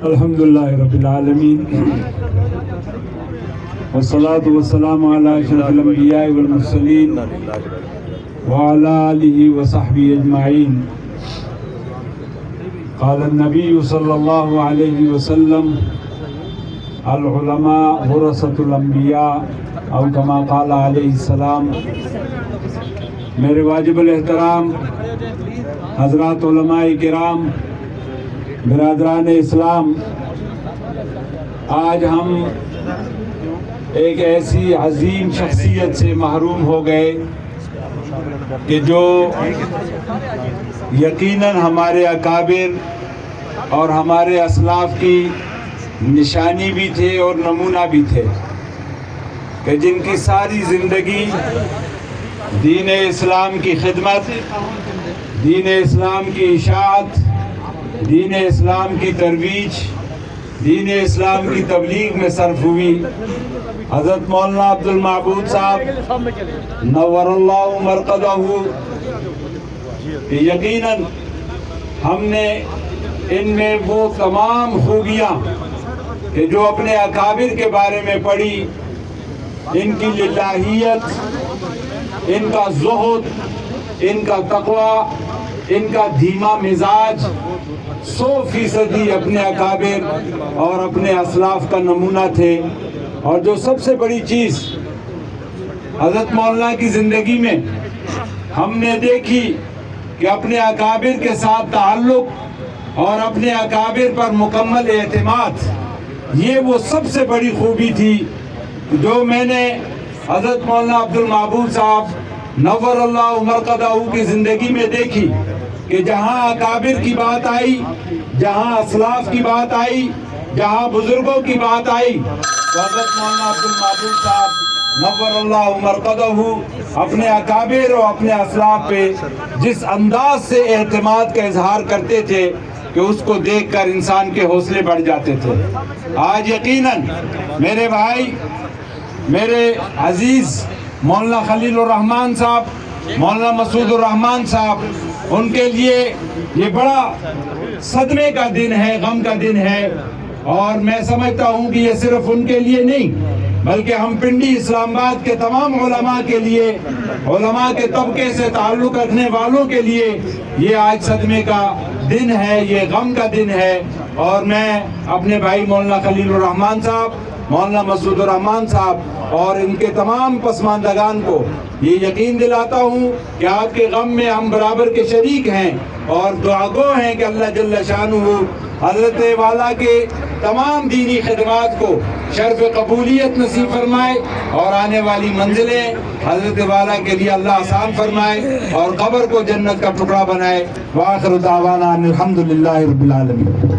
الحمدللہ رب العالمین والصلاة والسلام علی اشرف الانبیاء والمرسلین وعلی آلہ وصحبہ اجمعین. قال النبی صلی اللہ علیہ وسلم العلماء ورثۃ الانبیاء او کما قال علیہ السلام. میرے واجب الاحترام حضرات علماء کرام، برادران اسلام، آج ہم ایک ایسی عظیم شخصیت سے محروم ہو گئے کہ جو یقیناً ہمارے اکابر اور ہمارے اسلاف کی نشانی بھی تھے اور نمونہ بھی تھے، کہ جن کی ساری زندگی دین اسلام کی خدمت، دین اسلام کی اشاعت، دین اسلام کی ترویج، دین اسلام کی تبلیغ میں صرف ہوئی. حضرت مولانا عبد المعبود صاحب نور اللہ مرقدہ، کہ یقیناً ہم نے ان میں وہ تمام خوبیاں کہ جو اپنے اکابر کے بارے میں پڑھی، ان کی للہیت، ان کا زہد، ان کا تقوی، ان کا دھیما مزاج 100% اپنے اکابر اور اپنے اسلاف کا نمونہ تھے. اور جو سب سے بڑی چیز حضرت مولانا کی زندگی میں ہم نے دیکھی کہ اپنے اکابر کے ساتھ تعلق اور اپنے اکابر پر مکمل اعتماد، یہ وہ سب سے بڑی خوبی تھی جو میں نے حضرت مولانا عبد المعبود صاحب نور اللہ مرقدہ کی زندگی میں دیکھی. کہ جہاں اکابر کی بات آئی، جہاں اسلاف کی بات آئی، جہاں بزرگوں کی بات آئی، تو حضرت مولانا عبد المعبود صاحب نور اللہ مرقدہ اپنے اکابر اور اپنے اسلاف پہ جس انداز سے اعتماد کا اظہار کرتے تھے کہ اس کو دیکھ کر انسان کے حوصلے بڑھ جاتے تھے. آج یقیناً میرے بھائی، میرے عزیز مولانا خلیل الرحمان صاحب، مولانا مسعود الرحمان صاحب، ان کے لیے یہ بڑا صدمے کا دن ہے، غم کا دن ہے. اور میں سمجھتا ہوں کہ یہ صرف ان کے لیے نہیں بلکہ ہم پنڈی اسلام آباد کے تمام علماء کے لیے، علماء کے طبقے سے تعلق رکھنے والوں کے لیے یہ آج صدمے کا دن ہے، یہ غم کا دن ہے. اور میں اپنے بھائی مولانا خلیل الرحمان صاحب، مولانا مسعود الرحمان صاحب اور ان کے تمام پسماندگان کو یہ یقین دلاتا ہوں کہ آپ کے غم میں ہم برابر کے شریک ہیں اور دعا گو ہیں کہ اللہ جل شانہ حضرت والا کے تمام دینی خدمات کو شرف قبولیت نصیب فرمائے اور آنے والی منزلیں حضرت والا کے لیے اللہ آسان فرمائے اور قبر کو جنت کا ٹکڑا بنائے. وآخر دعوانا ان الحمدللہ رب العالمین.